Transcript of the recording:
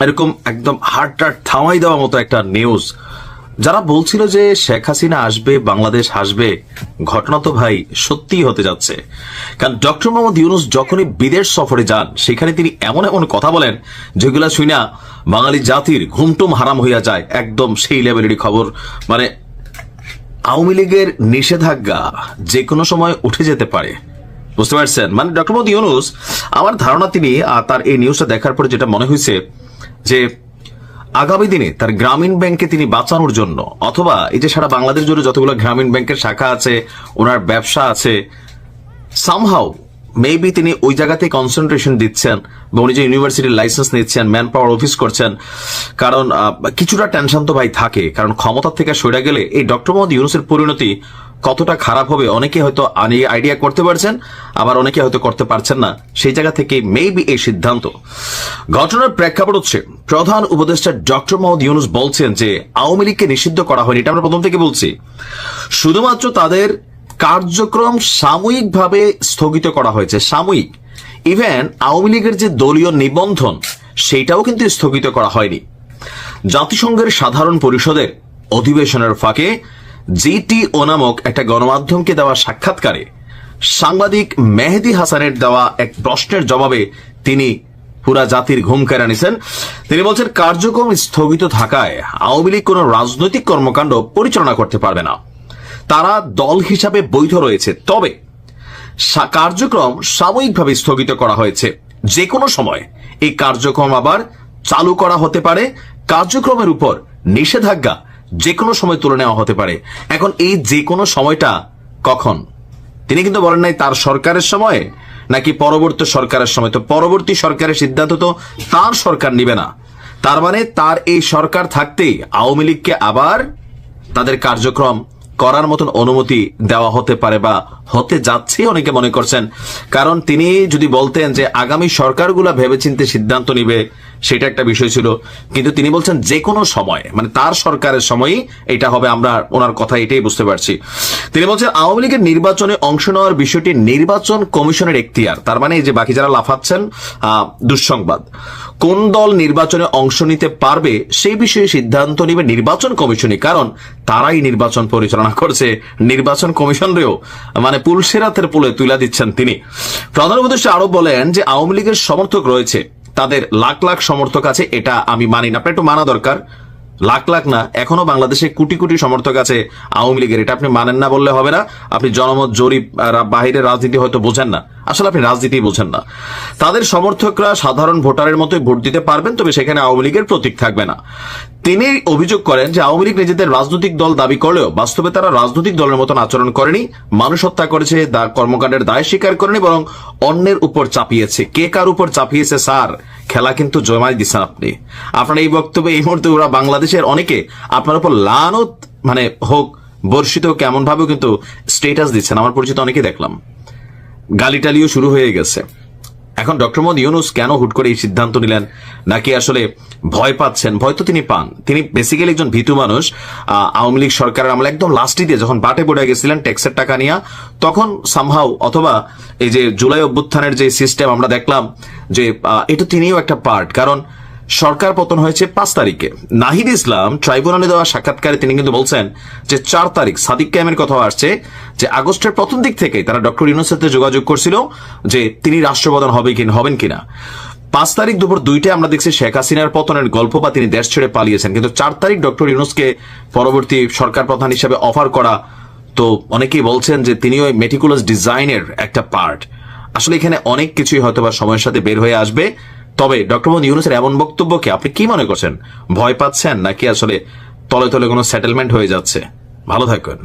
এরকম একদম হার্ট থামাই দেওয়ার মতো একটা নিউজ। যারা বলছিল যে শেখ হাসিনা আসবে, বাংলাদেশ আসবে, ঘটনা তো ভাই সত্যিই হতে যাচ্ছে। কারণ ডক্টর মোহাম্মদ ইউনূস যখনই বিদেশ সফরে যান, সেখানে তিনি এমন এমন কথা বলেন যেগুলা শুনা বাঙালি জাতির ঘুমটুম হারাম হইয়া যায়। একদম সেই লেভেলেরই খবর। মানে আওয়ামী লীগের নিষেধাজ্ঞা যে কোনো সময় উঠে যেতে পারে, বুঝতে পারছেন? মানে ডক্টর মোহাম্মদ ইউনূস, আমার ধারণা তিনি তার এই নিউজটা দেখার পরে যেটা মনে হয়েছে যে আগামী দিনে তার গ্রামীণ ব্যাংকে তিনি বাঁচানোর জন্য, অথবা এই যে সারা বাংলাদেশ জুড়ে যতগুলো গ্রামীণ ব্যাংকের শাখা আছে, ওনার ব্যবসা আছে, সামহাউ মেবি তিনি ওই জায়গাতে কনসেন্ট্রেশন দিচ্ছেন বা উনি যে ইউনিভার্সিটির লাইসেন্স নিচ্ছেন, ম্যান পাওয়ার অফিস করছেন। কারণ কিছুটা টেনশন তো ভাই থাকে, কারণ ক্ষমতা থেকে সরে গেলে এই ডক্টর মোহাম্মদ ইউনূসের পরিণতি কতটা খারাপ হবে অনেকে হয়তো আইডিয়া করতে পারছেন, আবার অনেকে হয়তো করতে পারছেন না। সেই জায়গা থেকে মেবি এই সিদ্ধান্ত। ঘটনার প্রেক্ষাপট হচ্ছে, প্রধান উপদেষ্টা ডক্টর মোহাম্মদ ইউনূস বলছেন যে আওয়ামী লীগকে নিষিদ্ধ করা হয়নি, এটা আমরা প্রথম থেকে বলছি। শুধুমাত্র তাদের কার্যক্রম সাময়িকভাবে স্থগিত করা হয়েছে, সাময়িক। ইভেন আওয়ামী লীগের যে দলীয় নিবন্ধন, সেটাও কিন্তু স্থগিত করা হয়নি। জাতিসংঘের সাধারণ পরিষদের অধিবেশনের ফাঁকে জিটিও নামক একটা গণমাধ্যমকে দেওয়া সাক্ষাৎকারে সাংবাদিক মেহেদী হাসানের দেওয়া এক প্রশ্নের জবাবে তিনি পুরা জাতির ঘুম কেড়ে নিছেন। তিনি বলছেন, কার্যক্রম স্থগিত থাকায় আওয়ামী লীগ কোন রাজনৈতিক কর্মকাণ্ড পরিচালনা করতে পারবে না। তারা দল হিসাবে বৈধ রয়েছে, তবে কার্যক্রম সাময়িকভাবে স্থগিত করা হয়েছে। যে কোনো সময় এই কার্যক্রম আবার চালু করা হতে পারে। কার্যক্রমের উপর নিষেধাজ্ঞা যে কোনো সময় তুলে নেওয়া হতে পারে। এখন এই যে কোনো সময়টা কখন, তিনি কিন্তু বলেন নাই তার সরকারের সময় নাকি পরবর্তী সরকারের সময়। তো পরবর্তী সরকারের সিদ্ধান্ত তো তার সরকার নিবে না। তার মানে তার এই সরকার থাকতেই আওয়ামী লীগকে আবার তাদের কার্যক্রম করার মতন অনুমতি দেওয়া হতে পারে বা হতে যাচ্ছে অনেকে মনে করছেন। কারণ তিনি যদি বলতেন যে আগামী সরকারগুলা ভেবেচিন্তে সিদ্ধান্ত নিবে, সেটা একটা বিষয় ছিল। কিন্তু তিনি বলছেন যে কোনো সময়, মানে তার সরকারের সময়ই এটা হবে। আমরা ওনার কথা এটাই বুঝতে পারছি। তিনি বলছেন আওয়ামী লীগের নির্বাচনে অংশ নেওয়ার বিষয়টি নির্বাচন কমিশনের এখতিয়ার। তার মানে এই যে বাকি যারা লাফাচ্ছেন দুঃসংবাদ, কোন দল নির্বাচনে অংশ নিতে পারবে সেই বিষয়ে সিদ্ধান্ত নিবে নির্বাচন কমিশনই। কারণ তারাই নির্বাচন পরিচালনা করছে। নির্বাচন কমিশনরেও মানে পুলসেরাতের পুলে তুলে দিচ্ছেন তিনি। প্রধান উপদেষ্টা আরো বলেন যে আওয়ামী লীগের সমর্থক রয়েছে, তাদের লাখ লাখ সমর্থক আছে, এটা আমি মানি না। আপনার একটু মানা দরকার। লাখ লাখ না, এখনো বাংলাদেশে কোটি কোটি সমর্থক আছে আওয়ামী লীগের, এটা আপনি মানেন না বললে হবে না। আপনি জনমত জরিপ বাহিরের রাজনীতি হয়তো বোঝেন না, আসলে আপনি রাজনীতি বোঝেন না। তাদের সমর্থকরা সাধারণ ভোটারের মতোই ভোট দিতে পারবেন, তবে সেখানে আওয়ামী লীগের প্রতীক থাকবে না। তিনি অভিযোগ করেন যে আওয়ামী লীগ নিজেদের রাজনৈতিক দল দাবি করলেও বাস্তবে তারা রাজনৈতিক দলের মতন আচরণ করেনি, মানুষ হত্যা করেছে, কর্মকাণ্ডের দায় স্বীকার করেনি, বরং অন্যের উপর চাপিয়েছে। কে কার উপর চাপিয়েছে স্যার, খেলা কিন্তু জমাই দিচ্ছেন আপনি। আপনার এই বক্তব্যে এই মুহূর্তে ওরা বাংলাদেশের অনেকে আপনার উপর লানত মানে হোক বর্ষিত কেমন ভাবেও কিন্তু স্টেটাস দিচ্ছেন। আমার পরিচিত অনেকে দেখলাম, গালিটালিও শুরু হয়ে গেছে। এখন ডক্টর মোহাম্মদ ইউনূস কেন হুট করে এই সিদ্ধান্ত নিলেন, নাকি আসলে ভয় পাচ্ছেন? ভয় তো তিনি পান, তিনি বেসিক্যালি একজন ভীতু মানুষ। আওয়ামী লীগ সরকারের আমলে একদম লাস্টে যখন বাটে পড়ে গেছিলেন ট্যাক্সের টাকা নিয়ে, তখন সামহাউ অথবা এই যে জুলাই অভ্যুত্থানের যে সিস্টেম আমরা দেখলাম যে এটা তিনিও একটা পার্ট। কারণ সরকার পতন হয়েছে 5 তারিখে। নাহিদ ইসলাম ট্রাইব্যুনালে দেওয়া সাক্ষাৎকারে তিনি কিন্তু বলছেন যে 4 তারিখ সাদিক কায়েমের কথা আসছে যে আগস্টের প্রথম দিক থেকে তারা ডক্টর ইউনূসের সাথে যোগাযোগ করছিল যে তিনি রাষ্ট্রপ্রধান হবেন কিনা। 5 তারিখ দুপুর 2টায় আমরা দেখছি শেখ হাসিনার পতনের গল্প বা তিনি দেশ ছেড়ে পালিয়েছেন। কিন্তু 4 তারিখ ডক্টর ইউনূসকে পরবর্তী সরকার প্রধান হিসেবে অফার করা, তো অনেকেই বলছেন যে তিনি ওই মেটিকুলাস ডিজাইনের একটা পার্ট। আসলে এখানে অনেক কিছুই হয়তো বা সময়ের সাথে বের হয়ে আসবে। তবে ডক্টর মোহাম্মদ ইউনূসের এমন বক্তব্যকে আপনি কি মনে করছেন? ভয় পাচ্ছেন নাকি আসলে তলে তলে কোনো সেটেলমেন্ট হয়ে যাচ্ছে? ভালো থাকবেন।